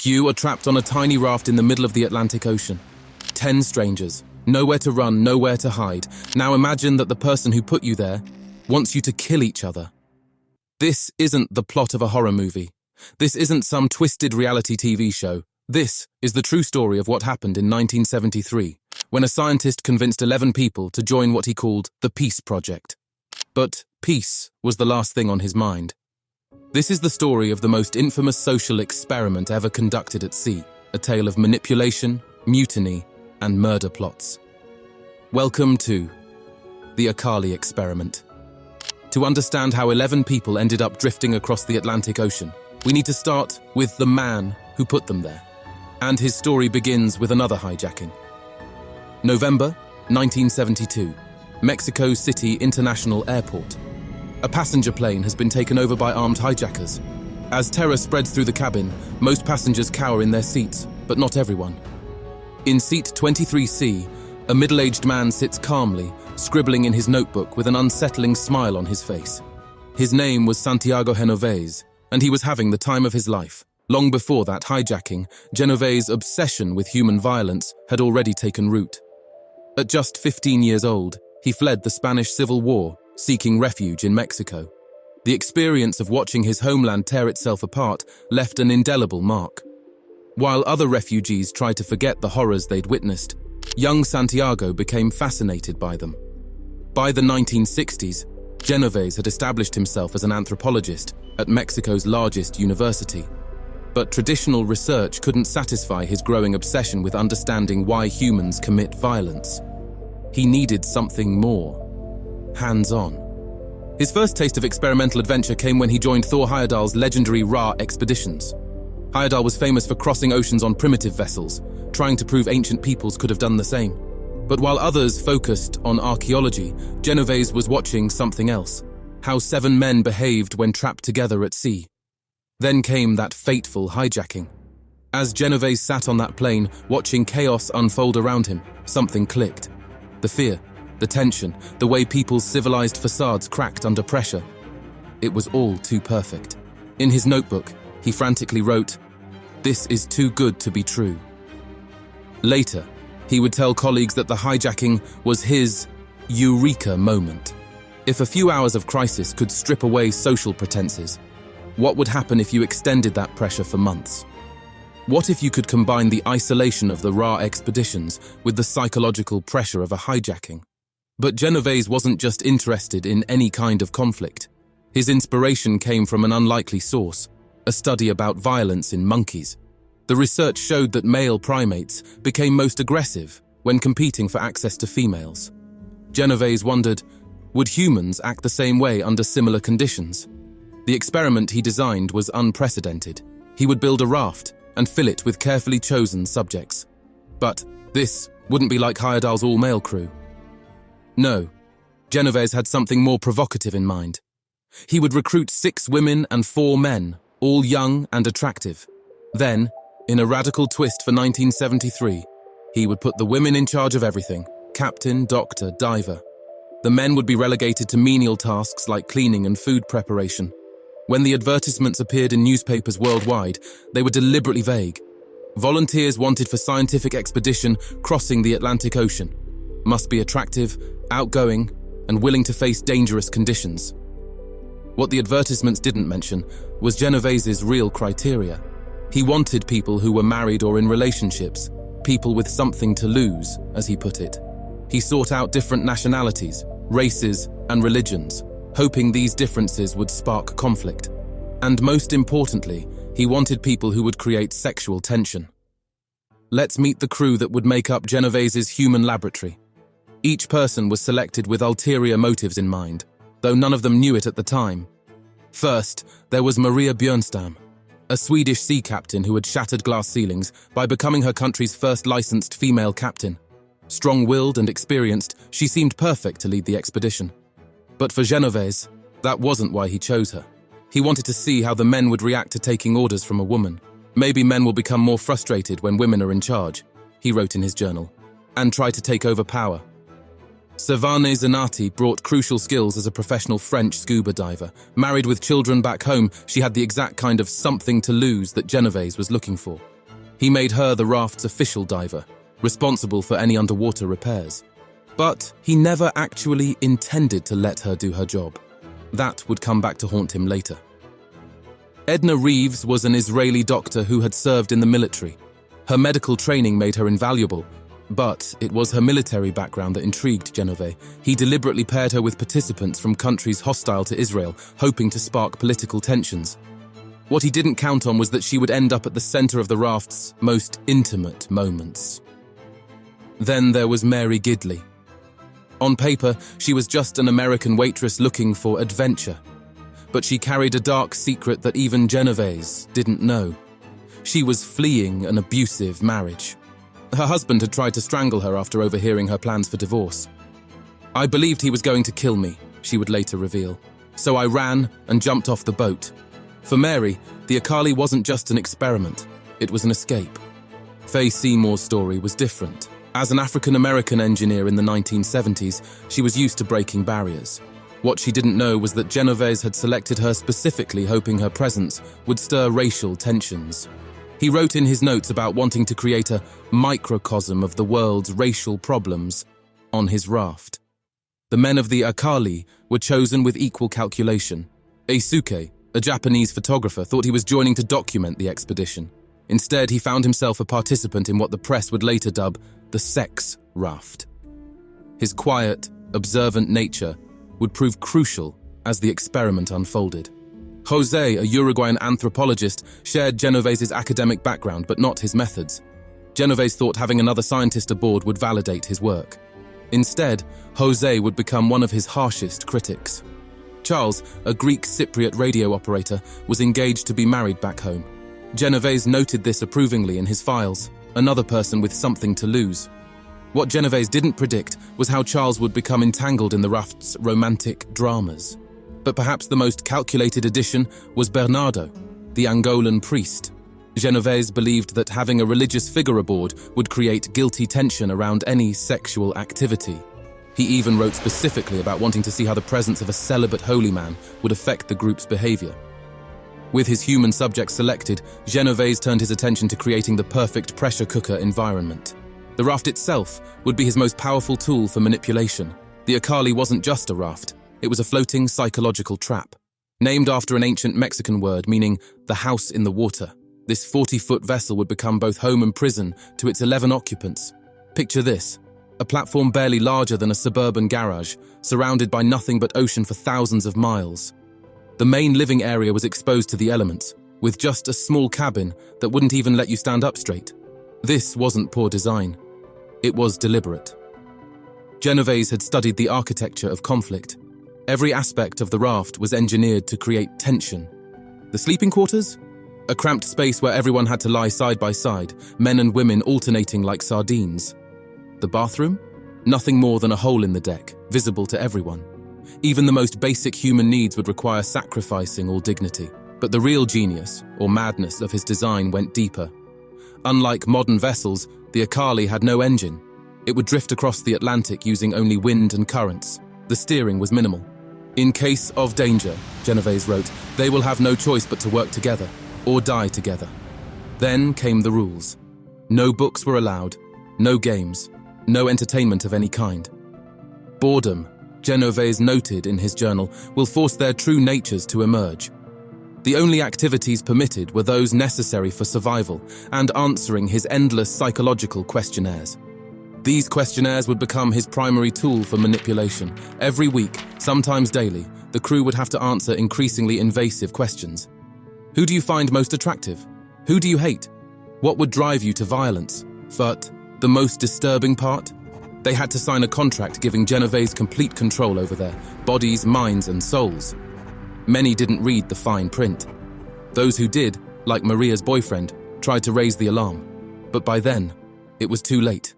You are trapped on a tiny raft in the middle of the Atlantic Ocean. 10 strangers, nowhere to run, nowhere to hide. Now imagine that the person who put you there wants you to kill each other. This isn't the plot of a horror movie. This isn't some twisted reality TV show. This is the true story of what happened in 1973, when a scientist convinced 11 people to join what he called the Peace Project. But peace was the last thing on his mind. This is the story of the most infamous social experiment ever conducted at sea, a tale of manipulation, mutiny, and murder plots. Welcome to the Akali experiment. To understand how 11 people ended up drifting across the Atlantic Ocean, we need to start with the man who put them there. And his story begins with another hijacking. November 1972, Mexico City International Airport. A passenger plane has been taken over by armed hijackers. As terror spreads through the cabin, most passengers cower in their seats, but not everyone. In seat 23C, a middle-aged man sits calmly, scribbling in his notebook with an unsettling smile on his face. His name was Santiago Genovés, and he was having the time of his life. Long before that hijacking, Genovés' obsession with human violence had already taken root. At just 15 years old, he fled the Spanish Civil War, seeking refuge in Mexico. The experience of watching his homeland tear itself apart left an indelible mark. While other refugees tried to forget the horrors they'd witnessed, young Santiago became fascinated by them. By the 1960s, Genovés had established himself as an anthropologist at Mexico's largest university. But traditional research couldn't satisfy his growing obsession with understanding why humans commit violence. He needed something more. Hands-on. His first taste of experimental adventure came when he joined Thor Heyerdahl's legendary Raft expeditions. Heyerdahl was famous for crossing oceans on primitive vessels, trying to prove ancient peoples could have done the same. But while others focused on archaeology, Genovés was watching something else: how 7 men behaved when trapped together at sea. Then came that fateful hijacking. As Genovés sat on that plane, watching chaos unfold around him, something clicked. The fear, the tension, the way people's civilized facades cracked under pressure. It was all too perfect. In his notebook, he frantically wrote, "This is too good to be true." Later, he would tell colleagues that the hijacking was his eureka moment. If a few hours of crisis could strip away social pretenses, what would happen if you extended that pressure for months? What if you could combine the isolation of the Raft expeditions with the psychological pressure of a hijacking? But Genovés wasn't just interested in any kind of conflict. His inspiration came from an unlikely source: a study about violence in monkeys. The research showed that male primates became most aggressive when competing for access to females. Genovés wondered, would humans act the same way under similar conditions? The experiment he designed was unprecedented. He would build a raft and fill it with carefully chosen subjects. But this wouldn't be like Heyerdahl's all-male crew. No, Genovés had something more provocative in mind. He would recruit 6 women and 4 men, all young and attractive. Then, in a radical twist for 1973, he would put the women in charge of everything: captain, doctor, diver. The men would be relegated to menial tasks like cleaning and food preparation. When the advertisements appeared in newspapers worldwide, they were deliberately vague. Volunteers wanted for scientific expedition crossing the Atlantic Ocean. Must be attractive, outgoing, and willing to face dangerous conditions. What the advertisements didn't mention was Genovés' real criteria. He wanted people who were married or in relationships, people with something to lose, as he put it. He sought out different nationalities, races, and religions, hoping these differences would spark conflict. And most importantly, he wanted people who would create sexual tension. Let's meet the crew that would make up Genovés' human laboratory. Each person was selected with ulterior motives in mind, though none of them knew it at the time. First, there was Maria Björnstam, a Swedish sea captain who had shattered glass ceilings by becoming her country's first licensed female captain. Strong-willed and experienced, she seemed perfect to lead the expedition. But for Genovés, that wasn't why he chose her. He wanted to see how the men would react to taking orders from a woman. Maybe men will become more frustrated when women are in charge, he wrote in his journal, and try to take over power. Savane Zanati brought crucial skills as a professional French scuba diver. Married with children back home, she had the exact kind of something to lose that Genovés was looking for. He made her the raft's official diver, responsible for any underwater repairs. But he never actually intended to let her do her job. That would come back to haunt him later. Edna Reeves was an Israeli doctor who had served in the military. Her medical training made her invaluable, but it was her military background that intrigued Genovés. He deliberately paired her with participants from countries hostile to Israel, hoping to spark political tensions. What he didn't count on was that she would end up at the center of the raft's most intimate moments. Then there was Mary Gidley. On paper, she was just an American waitress looking for adventure. But she carried a dark secret that even Genovés didn't know. She was fleeing an abusive marriage. Her husband had tried to strangle her after overhearing her plans for divorce. "I believed he was going to kill me," she would later reveal. "So I ran and jumped off the boat." For Mary, the Akali wasn't just an experiment, it was an escape. Faye Seymour's story was different. As an African-American engineer in the 1970s, she was used to breaking barriers. What she didn't know was that Genovés had selected her specifically hoping her presence would stir racial tensions. He wrote in his notes about wanting to create a microcosm of the world's racial problems on his raft. The men of the Akali were chosen with equal calculation. Eisuke, a Japanese photographer, thought he was joining to document the expedition. Instead, he found himself a participant in what the press would later dub the sex raft. His quiet, observant nature would prove crucial as the experiment unfolded. José, a Uruguayan anthropologist, shared Genovés' academic background but not his methods. Genovés thought having another scientist aboard would validate his work. Instead, José would become one of his harshest critics. Charles, a Greek Cypriot radio operator, was engaged to be married back home. Genovés noted this approvingly in his files, another person with something to lose. What Genovés didn't predict was how Charles would become entangled in the raft's romantic dramas. But perhaps the most calculated addition was Bernardo, the Angolan priest. Genovés believed that having a religious figure aboard would create guilty tension around any sexual activity. He even wrote specifically about wanting to see how the presence of a celibate holy man would affect the group's behavior. With his human subjects selected, Genovés turned his attention to creating the perfect pressure cooker environment. The raft itself would be his most powerful tool for manipulation. The Akali wasn't just a raft, it was a floating psychological trap. Named after an ancient Mexican word meaning the house in the water, this 40-foot vessel would become both home and prison to its 11 occupants. Picture this, a platform barely larger than a suburban garage, surrounded by nothing but ocean for thousands of miles. The main living area was exposed to the elements, with just a small cabin that wouldn't even let you stand up straight. This wasn't poor design. It was deliberate. Genovés had studied the architecture of conflict. Every aspect of the raft was engineered to create tension. The sleeping quarters? A cramped space where everyone had to lie side by side, men and women alternating like sardines. The bathroom? Nothing more than a hole in the deck, visible to everyone. Even the most basic human needs would require sacrificing all dignity. But the real genius, or madness, of his design went deeper. Unlike modern vessels, the Akali had no engine. It would drift across the Atlantic using only wind and currents. The steering was minimal. In case of danger, Genovés wrote, they will have no choice but to work together, or die together. Then came the rules. No books were allowed, no games, no entertainment of any kind. Boredom, Genovés noted in his journal, will force their true natures to emerge. The only activities permitted were those necessary for survival and answering his endless psychological questionnaires. These questionnaires would become his primary tool for manipulation. Every week, sometimes daily, the crew would have to answer increasingly invasive questions. Who do you find most attractive? Who do you hate? What would drive you to violence? But the most disturbing part? They had to sign a contract giving Genovés complete control over their bodies, minds, and souls. Many didn't read the fine print. Those who did, like Maria's boyfriend, tried to raise the alarm. But by then, it was too late.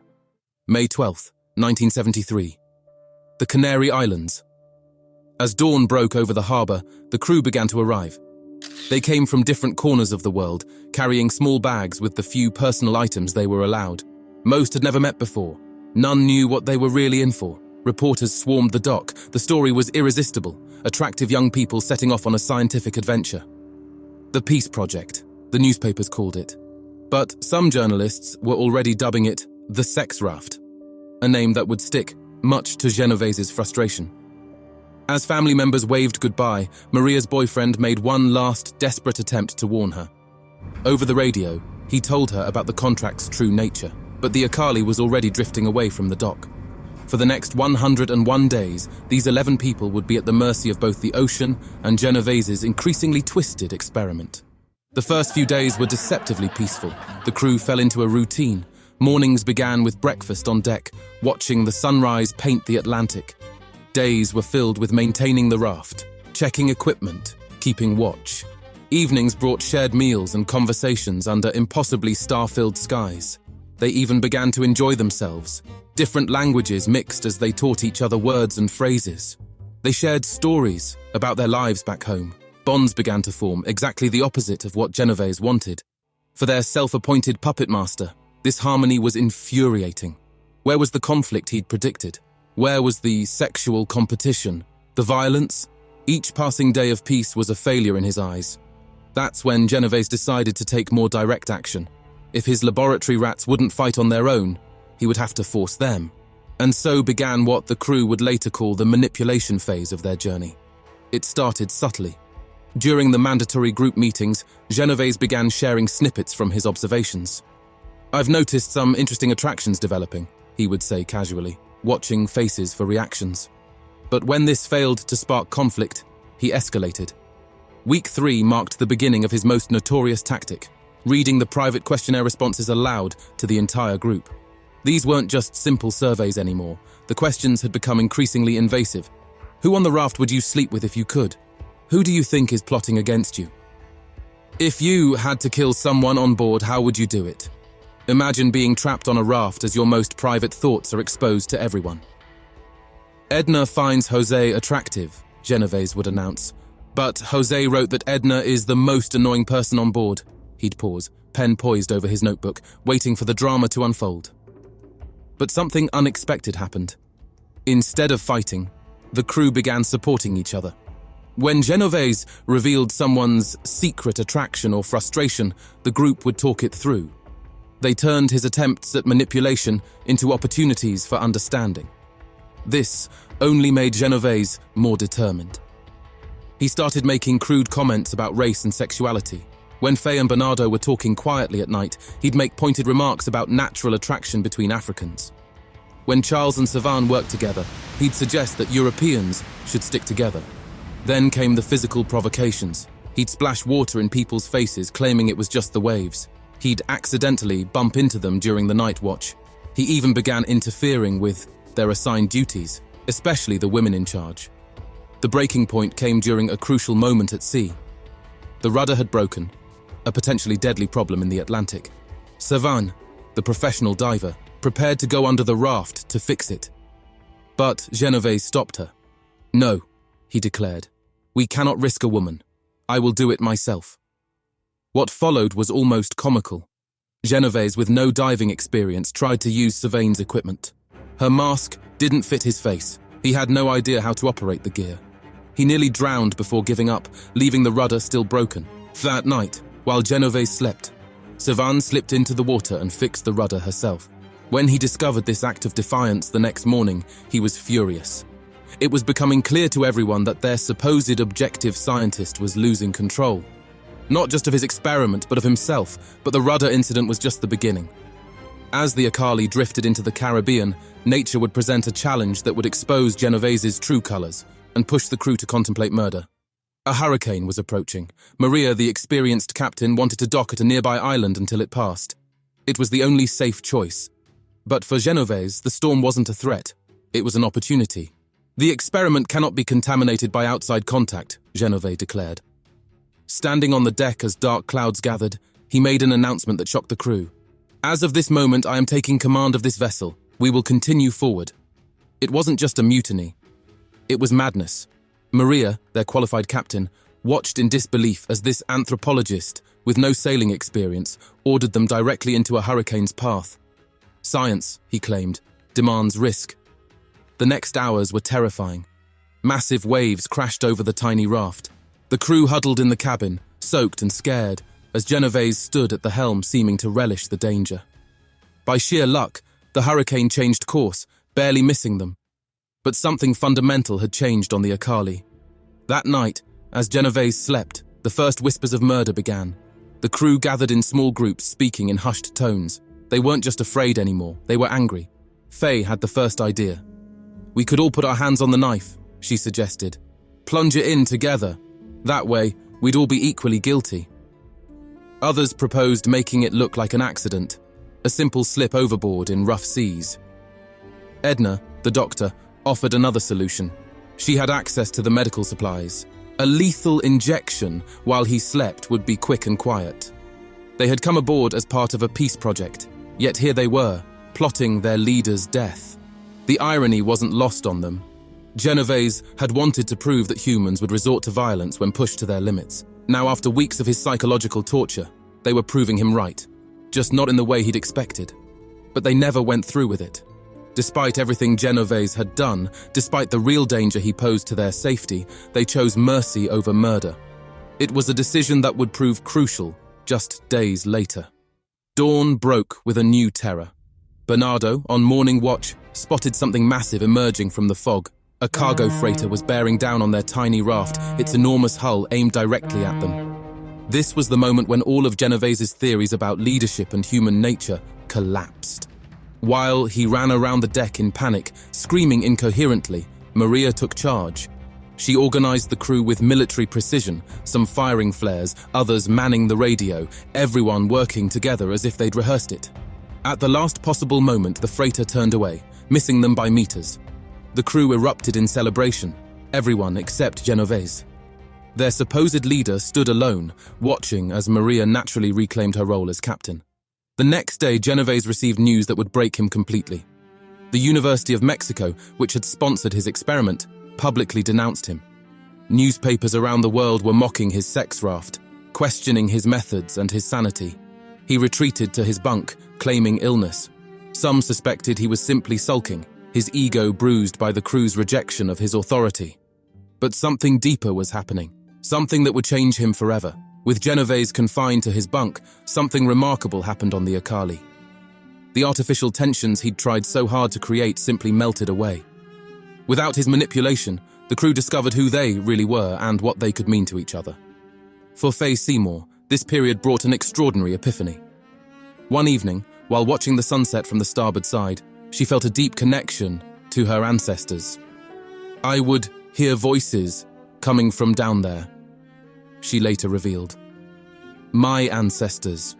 May 12th, 1973. The Canary Islands. As dawn broke over the harbour, the crew began to arrive. They came from different corners of the world, carrying small bags with the few personal items they were allowed. Most had never met before. None knew what they were really in for. Reporters swarmed the dock. The story was irresistible. Attractive young people setting off on a scientific adventure. The Peace Project, the newspapers called it. But some journalists were already dubbing it the sex raft, a name that would stick, much to Genovés's frustration. As family members waved goodbye, Maria's boyfriend made one last desperate attempt to warn her. Over the radio, he told her about the contract's true nature, but the Akali was already drifting away from the dock. For the next 101 days, these 11 people would be at the mercy of both the ocean and Genovés's increasingly twisted experiment. The first few days were deceptively peaceful. The crew fell into a routine. Mornings began with breakfast on deck, watching the sunrise paint the Atlantic. Days were filled with maintaining the raft, checking equipment, keeping watch. Evenings brought shared meals and conversations under impossibly star-filled skies. They even began to enjoy themselves. Different languages mixed as they taught each other words and phrases. They shared stories about their lives back home. Bonds began to form, exactly the opposite of what Genovés wanted. For their self-appointed puppet master, this harmony was infuriating. Where was the conflict he'd predicted? Where was the sexual competition? The violence? Each passing day of peace was a failure in his eyes. That's when Genovés decided to take more direct action. If his laboratory rats wouldn't fight on their own, he would have to force them. And so began what the crew would later call the manipulation phase of their journey. It started subtly. During the mandatory group meetings, Genovés began sharing snippets from his observations. "I've noticed some interesting attractions developing," he would say casually, watching faces for reactions. But when this failed to spark conflict, he escalated. Week 3 marked the beginning of his most notorious tactic, reading the private questionnaire responses aloud to the entire group. These weren't just simple surveys anymore. The questions had become increasingly invasive. Who on the raft would you sleep with if you could? Who do you think is plotting against you? If you had to kill someone on board, how would you do it? Imagine being trapped on a raft as your most private thoughts are exposed to everyone. Edna finds Jose attractive, Genovés would announce. But Jose wrote that Edna is the most annoying person on board. He'd pause, pen poised over his notebook, waiting for the drama to unfold. But something unexpected happened. Instead of fighting, the crew began supporting each other. When Genovés revealed someone's secret attraction or frustration, the group would talk it through. They turned his attempts at manipulation into opportunities for understanding. This only made Genovés more determined. He started making crude comments about race and sexuality. When Faye and Bernardo were talking quietly at night, he'd make pointed remarks about natural attraction between Africans. When Charles and Savan worked together, he'd suggest that Europeans should stick together. Then came the physical provocations. He'd splash water in people's faces, claiming it was just the waves. He'd accidentally bump into them during the night watch. He even began interfering with their assigned duties, especially the women in charge. The breaking point came during a crucial moment at sea. The rudder had broken, a potentially deadly problem in the Atlantic. Savan, the professional diver, prepared to go under the raft to fix it. But Genovés stopped her. "No," he declared. "We cannot risk a woman. I will do it myself." What followed was almost comical. Genovés, with no diving experience, tried to use Savane's equipment. Her mask didn't fit his face. He had no idea how to operate the gear. He nearly drowned before giving up, leaving the rudder still broken. That night, while Genovés slept, Savan slipped into the water and fixed the rudder herself. When he discovered this act of defiance the next morning, he was furious. It was becoming clear to everyone that their supposed objective scientist was losing control. Not just of his experiment, but of himself, but the rudder incident was just the beginning. As the Akali drifted into the Caribbean, nature would present a challenge that would expose Genovés's true colors and push the crew to contemplate murder. A hurricane was approaching. Maria, the experienced captain, wanted to dock at a nearby island until it passed. It was the only safe choice. But for Genovés, the storm wasn't a threat. It was an opportunity. "The experiment cannot be contaminated by outside contact," Genovés declared. Standing on the deck as dark clouds gathered, he made an announcement that shocked the crew. "As of this moment, I am taking command of this vessel. We will continue forward." It wasn't just a mutiny. It was madness. Maria, their qualified captain, watched in disbelief as this anthropologist, with no sailing experience, ordered them directly into a hurricane's path. "Science," he claimed, "demands risk." The next hours were terrifying. Massive waves crashed over the tiny raft. The crew huddled in the cabin, soaked and scared, as Genovés stood at the helm seeming to relish the danger. By sheer luck, the hurricane changed course, barely missing them. But something fundamental had changed on the Akali. That night, as Genovés slept, the first whispers of murder began. The crew gathered in small groups, speaking in hushed tones. They weren't just afraid anymore, they were angry. Faye had the first idea. "We could all put our hands on the knife," she suggested. "Plunge it in together. That way, we'd all be equally guilty." Others proposed making it look like an accident, a simple slip overboard in rough seas. Edna, the doctor, offered another solution. She had access to the medical supplies. A lethal injection while he slept would be quick and quiet. They had come aboard as part of a peace project, yet here they were, plotting their leader's death. The irony wasn't lost on them. Genovés had wanted to prove that humans would resort to violence when pushed to their limits. Now, after weeks of his psychological torture, they were proving him right, just not in the way he'd expected. But they never went through with it. Despite everything Genovés had done, despite the real danger he posed to their safety, they chose mercy over murder. It was a decision that would prove crucial just days later. Dawn broke with a new terror. Bernardo, on morning watch, spotted something massive emerging from the fog. A cargo freighter was bearing down on their tiny raft, its enormous hull aimed directly at them. This was the moment when all of Genovés' theories about leadership and human nature collapsed. While he ran around the deck in panic, screaming incoherently, Maria took charge. She organized the crew with military precision, some firing flares, others manning the radio, everyone working together as if they'd rehearsed it. At the last possible moment, the freighter turned away, missing them by meters. The crew erupted in celebration, everyone except Genovés. Their supposed leader stood alone, watching as Maria naturally reclaimed her role as captain. The next day, Genovés received news that would break him completely. The University of Mexico, which had sponsored his experiment, publicly denounced him. Newspapers around the world were mocking his sex raft, questioning his methods and his sanity. He retreated to his bunk, claiming illness. Some suspected he was simply sulking, his ego bruised by the crew's rejection of his authority. But something deeper was happening, something that would change him forever. With Genovés confined to his bunk, something remarkable happened on the Akali. The artificial tensions he'd tried so hard to create simply melted away. Without his manipulation, the crew discovered who they really were and what they could mean to each other. For Faye Seymour, this period brought an extraordinary epiphany. One evening, while watching the sunset from the starboard side, she felt a deep connection to her ancestors. "I would hear voices coming from down there," she later revealed. "My ancestors,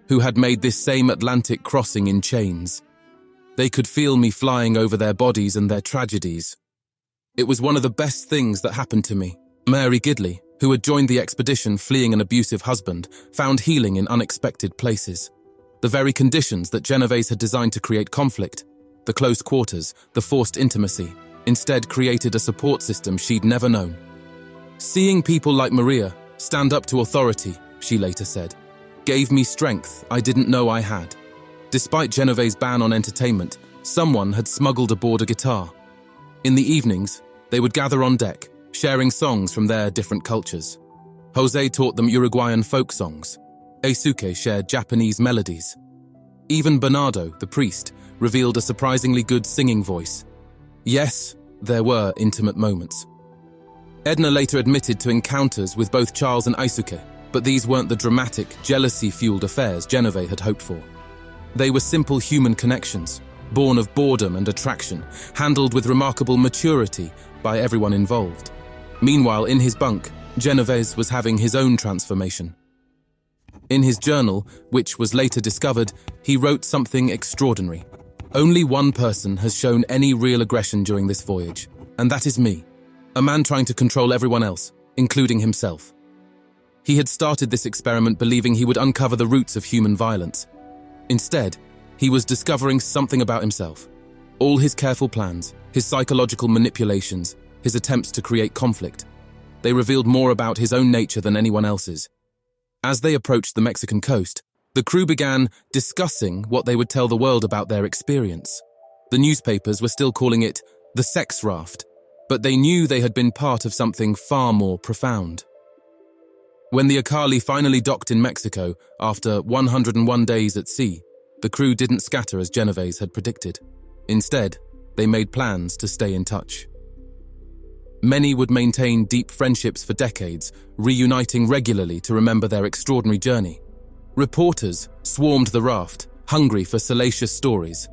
who had made this same Atlantic crossing in chains. They could feel me flying over their bodies and their tragedies. It was one of the best things that happened to me." Mary Gidley, who had joined the expedition fleeing an abusive husband, found healing in unexpected places. The very conditions that Genovés had designed to create conflict, the close quarters, the forced intimacy, instead created a support system she'd never known. "Seeing people like Maria stand up to authority," she later said, "gave me strength I didn't know I had." Despite Genovés' ban on entertainment, someone had smuggled aboard a guitar. In the evenings, they would gather on deck, sharing songs from their different cultures. José taught them Uruguayan folk songs. Eisuke shared Japanese melodies. Even Bernardo, the priest, revealed a surprisingly good singing voice. Yes, there were intimate moments. Edna later admitted to encounters with both Charles and Eisuke, but these weren't the dramatic, jealousy-fueled affairs Genovés had hoped for. They were simple human connections, born of boredom and attraction, handled with remarkable maturity by everyone involved. Meanwhile, in his bunk, Genovés was having his own transformation. In his journal, which was later discovered, he wrote something extraordinary. "Only one person has shown any real aggression during this voyage, and that is me, a man trying to control everyone else, including himself." He had started this experiment believing he would uncover the roots of human violence. Instead, he was discovering something about himself. All his careful plans, his psychological manipulations, his attempts to create conflict, they revealed more about his own nature than anyone else's. As they approached the Mexican coast, the crew began discussing what they would tell the world about their experience. The newspapers were still calling it the sex raft, but they knew they had been part of something far more profound. When the Akali finally docked in Mexico after 101 days at sea, the crew didn't scatter as Genovés had predicted. Instead, they made plans to stay in touch. Many would maintain deep friendships for decades, reuniting regularly to remember their extraordinary journey. Reporters swarmed the raft, hungry for salacious stories.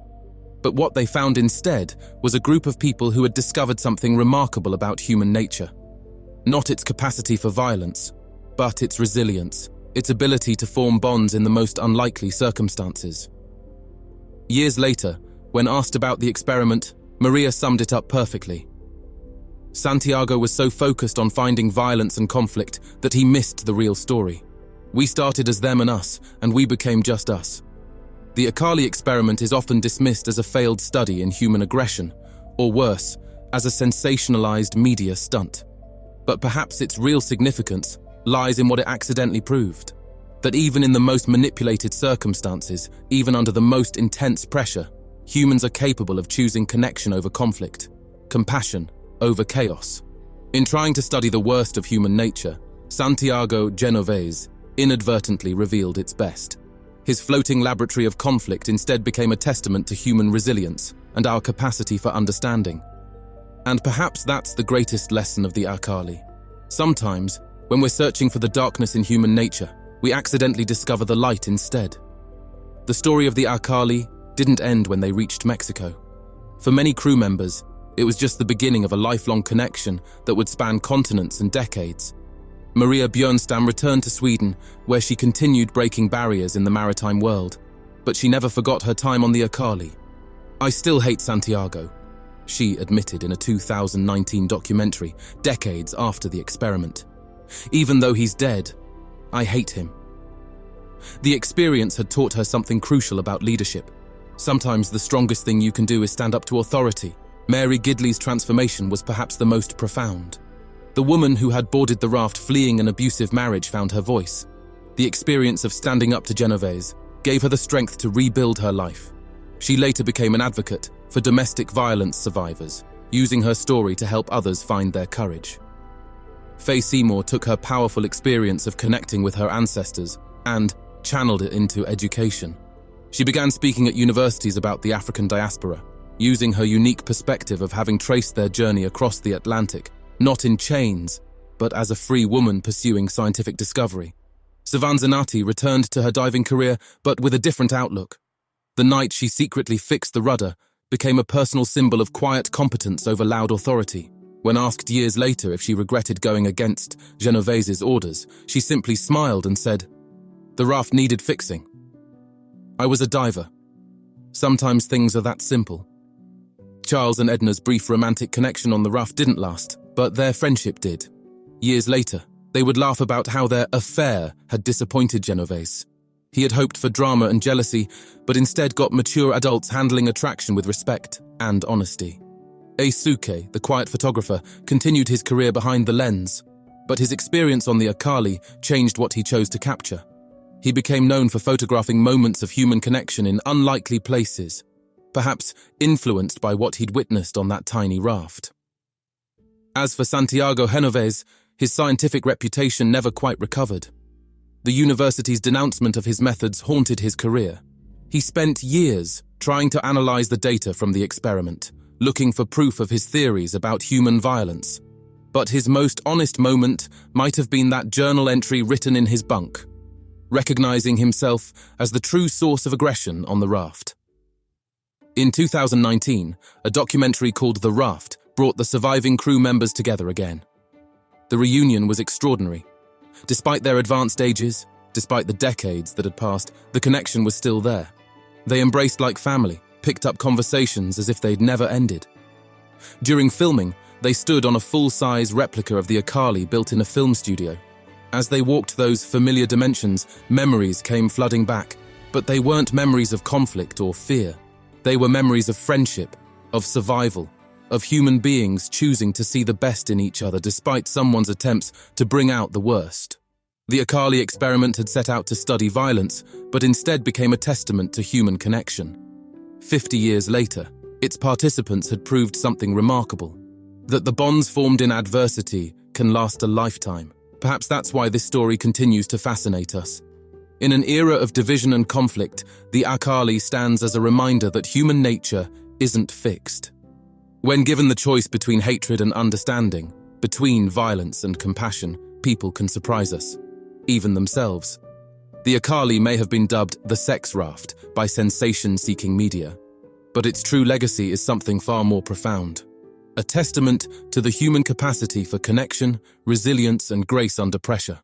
But what they found instead was a group of people who had discovered something remarkable about human nature. Not its capacity for violence, but its resilience, its ability to form bonds in the most unlikely circumstances. Years later, when asked about the experiment, Maria summed it up perfectly. Santiago was so focused on finding violence and conflict that he missed the real story. We started as them and us, and we became just us. The Akali experiment is often dismissed as a failed study in human aggression, or worse, as a sensationalized media stunt. But perhaps its real significance lies in what it accidentally proved. That even in the most manipulated circumstances, even under the most intense pressure, humans are capable of choosing connection over conflict, compassion over chaos. In trying to study the worst of human nature, Santiago Genovés inadvertently revealed its best. His floating laboratory of conflict instead became a testament to human resilience and our capacity for understanding. And perhaps that's the greatest lesson of the Akali. Sometimes, when we're searching for the darkness in human nature, we accidentally discover the light instead. The story of the Akali didn't end when they reached Mexico. For many crew members, it was just the beginning of a lifelong connection that would span continents and decades. Maria Björnstam returned to Sweden, where she continued breaking barriers in the maritime world, but she never forgot her time on the Akali. "I still hate Santiago," she admitted in a 2019 documentary, decades after the experiment. "Even though he's dead, I hate him." The experience had taught her something crucial about leadership. Sometimes the strongest thing you can do is stand up to authority. Mary Gidley's transformation was perhaps the most profound. The woman who had boarded the raft fleeing an abusive marriage found her voice. The experience of standing up to Genovés gave her the strength to rebuild her life. She later became an advocate for domestic violence survivors, using her story to help others find their courage. Faye Seymour took her powerful experience of connecting with her ancestors and channeled it into education. She began speaking at universities about the African diaspora, using her unique perspective of having traced their journey across the Atlantic, not in chains, but as a free woman pursuing scientific discovery. Savan Zanati returned to her diving career, but with a different outlook. The night she secretly fixed the rudder became a personal symbol of quiet competence over loud authority. When asked years later if she regretted going against Genovés's orders, she simply smiled and said, "The raft needed fixing. I was a diver. Sometimes things are that simple." Charles and Edna's brief romantic connection on the raft didn't last, but their friendship did. Years later, they would laugh about how their affair had disappointed Genovés. He had hoped for drama and jealousy, but instead got mature adults handling attraction with respect and honesty. Eisuke, the quiet photographer, continued his career behind the lens, but his experience on the Akali changed what he chose to capture. He became known for photographing moments of human connection in unlikely places, perhaps influenced by what he'd witnessed on that tiny raft. As for Santiago Genovés, his scientific reputation never quite recovered. The university's denouncement of his methods haunted his career. He spent years trying to analyze the data from the experiment, looking for proof of his theories about human violence. But his most honest moment might have been that journal entry written in his bunk, recognizing himself as the true source of aggression on the raft. In 2019, a documentary called The Raft brought the surviving crew members together again. The reunion was extraordinary. Despite their advanced ages, despite the decades that had passed, the connection was still there. They embraced like family, picked up conversations as if they'd never ended. During filming, they stood on a full-size replica of the Akali built in a film studio. As they walked those familiar dimensions, memories came flooding back, but they weren't memories of conflict or fear. They were memories of friendship, of survival, of human beings choosing to see the best in each other despite someone's attempts to bring out the worst. The Akali experiment had set out to study violence, but instead became a testament to human connection. 50 years later, its participants had proved something remarkable, that the bonds formed in adversity can last a lifetime, Perhaps that's why this story continues to fascinate us. In an era of division and conflict, the Akali stands as a reminder that human nature isn't fixed. When given the choice between hatred and understanding, between violence and compassion, people can surprise us, even themselves. The Akali may have been dubbed the sex raft by sensation-seeking media, but its true legacy is something far more profound. A testament to the human capacity for connection, resilience, and grace under pressure.